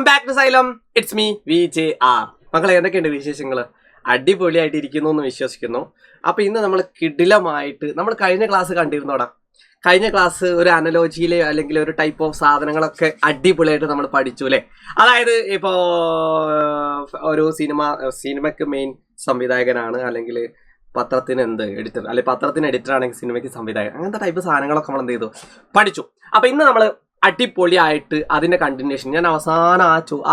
Back to Xylem. It's me VJR. മക്കളെ, എന്തൊക്കെയുണ്ട് വിശേഷങ്ങൾ? അടിപൊളിയായിട്ട് ഇരിക്കുന്നു എന്ന് വിശ്വസിക്കുന്നു. അപ്പോൾ ഇന്ന് നമ്മൾ കിടിലമായിട്ട് നമ്മൾ കഴിഞ്ഞ ക്ലാസ് കണ്ടിരുന്നോടാ. കഴിഞ്ഞ ക്ലാസ് ഒരു അനലോജിയിലെ അല്ലെങ്കിൽ ഒരു ടൈപ്പ് ഓഫ് സാധനങ്ങളൊക്കെ അടിപൊളിയായിട്ട് നമ്മൾ പഠിച്ചു അല്ലേ. അതായത് ഇപ്പോൾ ഒരു സിനിമയ്ക്ക് മെയിൻ സംവിധായകനാണ്, അല്ലെങ്കിൽ പത്രത്തിന് എഡിറ്റർ, അല്ലെങ്കിൽ പത്രത്തിന് എഡിറ്റർ ആണെങ്കിൽ സിനിമയ്ക്ക് സംവിധായകൻ, അങ്ങനത്തെ ടൈപ്പ് സാധനങ്ങളൊക്കെ നമ്മൾ എന്ത് ചെയ്തു, പഠിച്ചു. അപ്പോൾ ഇന്ന് നമ്മൾ അടിപൊളിയായിട്ട് അതിൻ്റെ കണ്ടിന്യൂഷൻ, ഞാൻ അവസാനം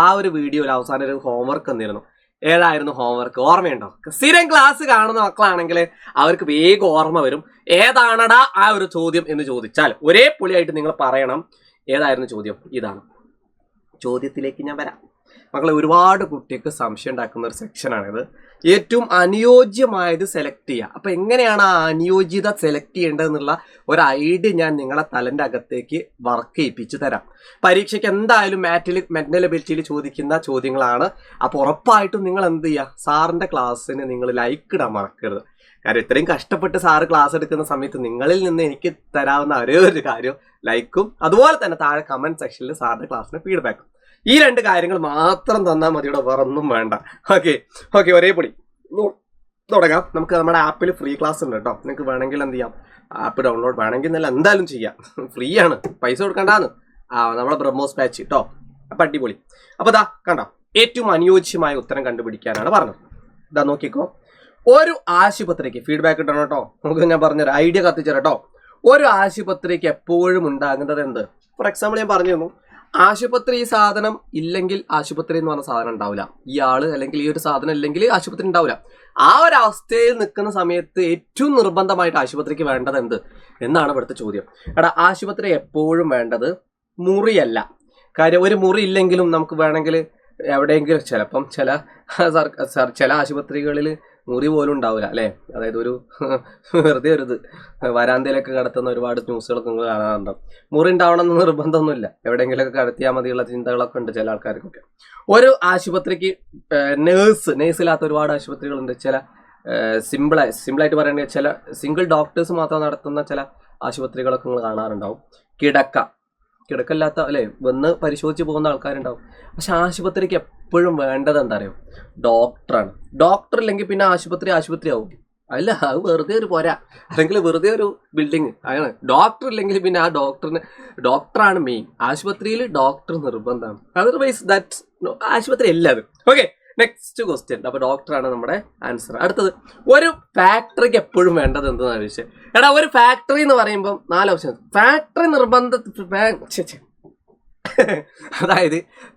ആ ഒരു വീഡിയോയിൽ അവസാനം ഒരു ഹോംവർക്ക് തന്നിരുന്നു. ഏതായിരുന്നു ഹോംവർക്ക്? ഓർമ്മയുണ്ടോ? സ്ഥിരം ക്ലാസ് കാണുന്ന മക്കളാണെങ്കിൽ അവർക്ക് വേഗം ഓർമ്മ വരും. ഏതാണടാ ആ ഒരു ചോദ്യം എന്ന് ചോദിച്ചാൽ ഒരേ പൊളിയായിട്ട് നിങ്ങൾ പറയണം ഏതായിരുന്നു ചോദ്യം. ഇതാണ് ചോദ്യത്തിലേക്ക് ഞാൻ വരാം. മക്കളെ, ഒരുപാട് കുട്ടിക്ക് സംശയം ഉണ്ടാക്കുന്ന ഒരു സെക്ഷനാണിത്. ഏറ്റവും അനുയോജ്യമായത് സെലക്ട് ചെയ്യുക. അപ്പം എങ്ങനെയാണ് ആ അനുയോജ്യത സെലക്ട് ചെയ്യേണ്ടതെന്നുള്ള ഒരു ഐഡിയ ഞാൻ നിങ്ങളെ തലൻ്റെ അകത്തേക്ക് വർക്ക് ചെയ്യിപ്പിച്ച് തരാം. പരീക്ഷയ്ക്ക് എന്തായാലും മെന്റൽ എബിലിറ്റിയിൽ ചോദിക്കുന്ന ചോദ്യങ്ങളാണ്. അപ്പോൾ ഉറപ്പായിട്ടും നിങ്ങൾ എന്ത് ചെയ്യുക, സാറിൻ്റെ ക്ലാസ്സിന് നിങ്ങൾ ലൈക്ക് ഇടാൻ മറക്കരുത്. കാരണം ഇത്രയും കഷ്ടപ്പെട്ട് സാറ് ക്ലാസ് എടുക്കുന്ന സമയത്ത് നിങ്ങളിൽ നിന്ന് എനിക്ക് തരാവുന്ന ഒരേ ഒരു കാര്യം ലൈക്കും, അതുപോലെ തന്നെ താഴെ കമൻറ്റ് സെക്ഷനിൽ സാറിൻ്റെ ക്ലാസ്സിന് ഫീഡ്ബാക്കും. ഈ രണ്ട് കാര്യങ്ങൾ മാത്രം തന്നാൽ മതി, ഇവിടെ വേറൊന്നും വേണ്ട. ഓക്കെ ഒരേ പൊടി തുടങ്ങാം. നമുക്ക് നമ്മുടെ ആപ്പിൽ ഫ്രീ ക്ലാസ് ഉണ്ട് കേട്ടോ. നിങ്ങൾക്ക് വേണമെങ്കിൽ എന്ത് ചെയ്യാം, ആപ്പ് ഡൗൺലോഡ് വേണമെങ്കിൽ എന്നല്ല എന്തായാലും ചെയ്യാം. ഫ്രീ ആണ്, പൈസ കൊടുക്കണ്ടാന്ന്. നമ്മുടെ ബ്രഹ്മോസ് ബാച്ച് കേട്ടോ. അപ്പം അടിപൊളി. അപ്പോൾ ഇതാ കണ്ടോ, ഏറ്റവും അനുയോജ്യമായ ഉത്തരം കണ്ടുപിടിക്കാനാണ് പറഞ്ഞത്. ഇതാ നോക്കിക്കോ. ഒരു ആശുപത്രിക്ക് ഫീഡ്ബാക്ക് ഇട്ടണം കേട്ടോ. നമുക്ക് ഞാൻ പറഞ്ഞുതരാം, ഐഡിയ കത്തിച്ചേരാം കേട്ടോ. ഒരു ആശുപത്രിക്ക് എപ്പോഴും ഉണ്ടാകുന്നത് എന്ത്? ഫോർ എക്സാമ്പിൾ ഞാൻ പറഞ്ഞു തന്നു, ആശുപത്രി ഈ സാധനം ഇല്ലെങ്കിൽ ആശുപത്രി എന്ന് പറഞ്ഞ സാധനം ഉണ്ടാവില്ല. ഈ ആള് അല്ലെങ്കിൽ ഈ ഒരു സാധനം ഇല്ലെങ്കിൽ ആശുപത്രി ഉണ്ടാവില്ല. ആ ഒരു അവസ്ഥയിൽ നിൽക്കുന്ന സമയത്ത് ഏറ്റവും നിർബന്ധമായിട്ട് ആശുപത്രിക്ക് വേണ്ടത് എന്ത് എന്നാണ് ഇവിടുത്തെ ചോദ്യം. എടാ, ആശുപത്രി എപ്പോഴും വേണ്ടത് മുറിയല്ല. കാര്യം ഒരു മുറി ഇല്ലെങ്കിലും നമുക്ക് വേണമെങ്കിൽ എവിടെയെങ്കിലും ചിലപ്പം ചില ആശുപത്രികളിൽ മുറി പോലും ഉണ്ടാവില്ല അല്ലേ. അതായത് ഒരു വെറുതെ ഒരു വരാന്തയിലൊക്കെ കിടത്തുന്ന ഒരുപാട് ന്യൂസുകളൊക്കെ നിങ്ങൾ കാണാറുണ്ടാവും. മുറി ഉണ്ടാവണമെന്ന് നിർബന്ധമൊന്നുമില്ല, എവിടെയെങ്കിലുമൊക്കെ കിടത്തിയാൽ മതിയുള്ള ചിന്തകളൊക്കെ ഉണ്ട് ചില ആൾക്കാർക്കൊക്കെ. ഒരു ആശുപത്രിക്ക് നേഴ്സില്ലാത്ത ഒരുപാട് ആശുപത്രികളുണ്ട്. ചില സിമ്പിളായിട്ട് പറയുകയാണെങ്കിൽ ചില സിംഗിൾ ഡോക്ടേഴ്സ് മാത്രം നടത്തുന്ന ചില ആശുപത്രികളൊക്കെ നിങ്ങൾ കാണാറുണ്ടാവും. കിടക്കല്ലാത്ത അല്ലേ, വന്ന് പരിശോധിച്ച് പോകുന്ന ആൾക്കാരുണ്ടാവും. പക്ഷെ ആശുപത്രിക്ക് എപ്പോഴും വേണ്ടത് എന്താ അറിയോ? ഡോക്ടറാണ്. ഡോക്ടർ ഇല്ലെങ്കിൽ പിന്നെ ആശുപത്രി ആവും. അല്ല, അത് വെറുതെ ഒരു പോരാ, അല്ലെങ്കിൽ വെറുതെ ഒരു ബിൽഡിങ് അങ്ങനെ. ഡോക്ടർ ഇല്ലെങ്കിൽ പിന്നെ ആ ഡോക്ടറാണ് മെയിൻ. ആശുപത്രിയിൽ ഡോക്ടർ നിർബന്ധമാണ്. അതർവൈസ് ദാറ്റ്സ് ആശുപത്രി എല്ലാവരും. Okay, next question. അപ്പോൾ ഡോക്ടറാണ് നമ്മുടെ ആൻസർ. അടുത്തത്, ഒരു ഫാക്ടറിക്ക് എപ്പോഴും വേണ്ടത് എന്തെന്നാണ് ചോദിച്ചത്. എടാ, ഒരു ഫാക്ടറി എന്ന് പറയുമ്പോൾ 4 ഓപ്ഷൻ. ഫാക്ടറി അതായത്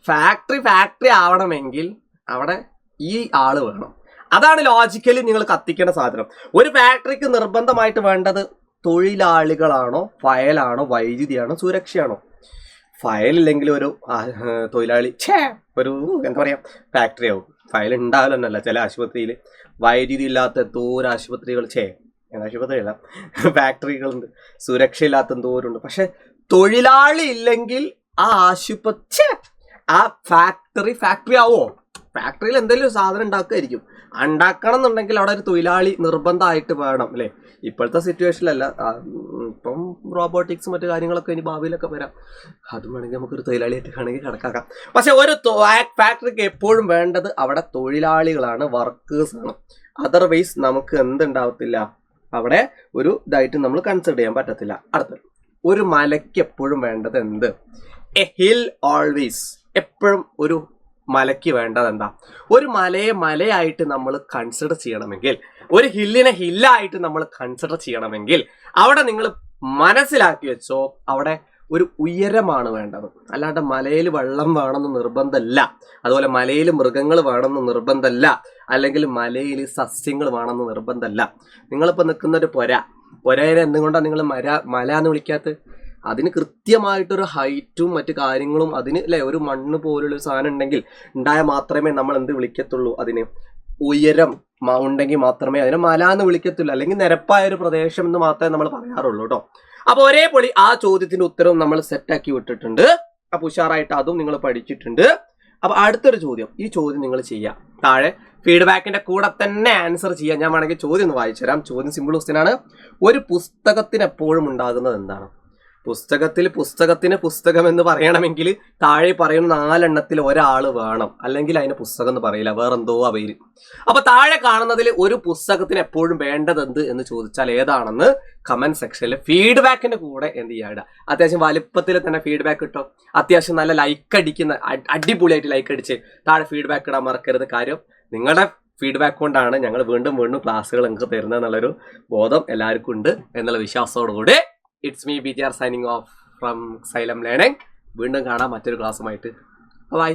ഫാക്ടറി ആവണമെങ്കിൽ അവിടെ ഈ ആള് വേണം. അതാണ് ലോജിക്കലി നിങ്ങൾ കത്തിക്കേണ്ട സാധനം. ഒരു ഫാക്ടറിക്ക് നിർബന്ധമായിട്ട് വേണ്ടത് തൊഴിലാളികളാണോ, ഫയലാണോ, വൈദ്യുതിയാണോ, സുരക്ഷയാണോ? ഫയലില്ലെങ്കിൽ ഒരു തൊഴിലാളി ഒരു എന്താ പറയുക, ഫാക്ടറി ആവും. ഫയൽ ഉണ്ടാവില്ലെന്നല്ല ചില ആശുപത്രിയിൽ. വൈദ്യുതി ഇല്ലാത്ത എന്തോരം ആശുപത്രികൾ, ആശുപത്രിയല്ല, ഫാക്ടറികളുണ്ട്. സുരക്ഷ ഇല്ലാത്ത എന്തോരുണ്ട്. പക്ഷെ തൊഴിലാളി ഇല്ലെങ്കിൽ ആ ആ ഫാക്ടറി ആവോ? ഫാക്ടറിയിൽ എന്തെങ്കിലും സാധനം ഉണ്ടാക്കുമായിരിക്കും. ഉണ്ടാക്കണം എന്നുണ്ടെങ്കിൽ അവിടെ ഒരു തൊഴിലാളി നിർബന്ധമായിട്ട് വേണം അല്ലേ. ഇപ്പോഴത്തെ സിറ്റുവേഷനിലല്ല, ഇപ്പം റോബോട്ടിക്സ് മറ്റു കാര്യങ്ങളൊക്കെ ഇനി ഭാവിയിലൊക്കെ വരാം. അതും വേണമെങ്കിൽ നമുക്കൊരു തൊഴിലാളിയായിട്ട് വേണമെങ്കിൽ കണക്കാക്കാം. പക്ഷെ ഒരു ഫാക്ടറിക്ക് എപ്പോഴും വേണ്ടത് അവിടെ തൊഴിലാളികളാണ്, വർക്കേഴ്സാണ്. അതർവൈസ് നമുക്ക് എന്തുണ്ടാവത്തില്ല, അവിടെ ഒരു ഇതായിട്ട് നമ്മൾ കൺസിഡർ ചെയ്യാൻ പറ്റത്തില്ല. അടുത്തത്, ഒരു മലയ്ക്ക് എപ്പോഴും വേണ്ടത് എന്ത്? A hill always. എപ്പോഴും ഒരു മലയ്ക്ക് വേണ്ടത് എന്താ? ഒരു മലയെ മലയായിട്ട് നമ്മൾ കൺസിഡർ ചെയ്യണമെങ്കിൽ, ഒരു ഹില്ലിനെ ഹില്ലായിട്ട് നമ്മൾ കൺസിഡർ ചെയ്യണമെങ്കിൽ അവിടെ നിങ്ങൾ മനസ്സിലാക്കി വെച്ചോ, അവിടെ ഒരു ഉയരമാണ് വേണ്ടത്. അല്ലാണ്ട് മലയിൽ വെള്ളം വേണമെന്ന് നിർബന്ധമല്ല. അതുപോലെ മലയിൽ മൃഗങ്ങൾ വേണമെന്ന് നിർബന്ധമല്ല, അല്ലെങ്കിൽ മലയിൽ സസ്യങ്ങൾ വേണമെന്ന് നിർബന്ധമല്ല. നിങ്ങളിപ്പോൾ നിൽക്കുന്ന ഒരു പുരയെ എന്തുകൊണ്ടാണ് നിങ്ങൾ മല എന്ന് വിളിക്കാത്തത്? അതിന് കൃത്യമായിട്ടൊരു ഹൈറ്റും മറ്റു കാര്യങ്ങളും അതിന് അല്ലേ, ഒരു മണ്ണ് പോലുള്ളൊരു സാധനം ഉണ്ടായാൽ മാത്രമേ നമ്മൾ എന്ത് വിളിക്കത്തുള്ളൂ, അതിന് ഉയരം ഉണ്ടെങ്കിൽ മാത്രമേ അതിനെ മല എന്ന് വിളിക്കത്തുള്ളൂ. അല്ലെങ്കിൽ നിരപ്പായ ഒരു പ്രദേശം എന്ന് മാത്രമേ നമ്മൾ പറയാറുള്ളൂ കേട്ടോ. അപ്പോൾ ഒരേ പൊളി ആ ചോദ്യത്തിന്റെ ഉത്തരവും നമ്മൾ സെറ്റാക്കി വിട്ടിട്ടുണ്ട്. അപ്പോൾ ഉഷാറായിട്ട് അതും നിങ്ങൾ പഠിച്ചിട്ടുണ്ട്. അപ്പോൾ അടുത്തൊരു ചോദ്യം, ഈ ചോദ്യം നിങ്ങൾ ചെയ്യാം. താഴെ ഫീഡ്ബാക്കിന്റെ കൂടെ തന്നെ ആൻസർ ചെയ്യാം. ഞാൻ വേണമെങ്കിൽ ചോദ്യം ഒന്ന് വായിച്ചു തരാം. ചോദ്യം സിമ്പിൾ ക്വസ്റ്റ്യൻ ആണ്. ഒരു പുസ്തകത്തിന് എപ്പോഴും ഉണ്ടാകുന്നത് എന്താണ്? പുസ്തകത്തിന് പുസ്തകം എന്ന് പറയണമെങ്കിൽ താഴെ പറയുന്ന 4 എണ്ണത്തിൽ ഒരാൾ വേണം, അല്ലെങ്കിൽ അതിന് പുസ്തകം എന്ന് പറയില്ല, വേറെന്തോ ആ പേര്. അപ്പൊ താഴെ കാണുന്നതിൽ ഒരു പുസ്തകത്തിന് എപ്പോഴും വേണ്ടതെന്ത് എന്ന് ചോദിച്ചാൽ ഏതാണെന്ന് കമന്റ് സെക്ഷനിൽ ഫീഡ്ബാക്കിന്റെ കൂടെ എന്ത് ചെയ്യാം, അത്യാവശ്യം വലുപ്പത്തിൽ തന്നെ ഫീഡ്ബാക്ക് കിട്ടും. അത്യാവശ്യം നല്ല ലൈക്ക് അടിക്കുന്ന അടിപൊളിയായിട്ട് ലൈക്ക് അടിച്ച് താഴെ ഫീഡ്ബാക്ക് ഇടാൻ മറക്കരുത്. കാര്യം നിങ്ങളുടെ ഫീഡ്ബാക്ക് കൊണ്ടാണ് ഞങ്ങൾ വീണ്ടും ക്ലാസ്സുകൾ നിങ്ങൾക്ക് തരുന്നത് എന്നുള്ളൊരു ബോധം എല്ലാവർക്കും ഉണ്ട് എന്നുള്ള വിശ്വാസത്തോടുകൂടി it's me BTR signing off from Xylem Learning. വീണ്ടും കാണാം മറ്റൊരു ക്ലാസ്സുമായിട്ട്. ബൈ.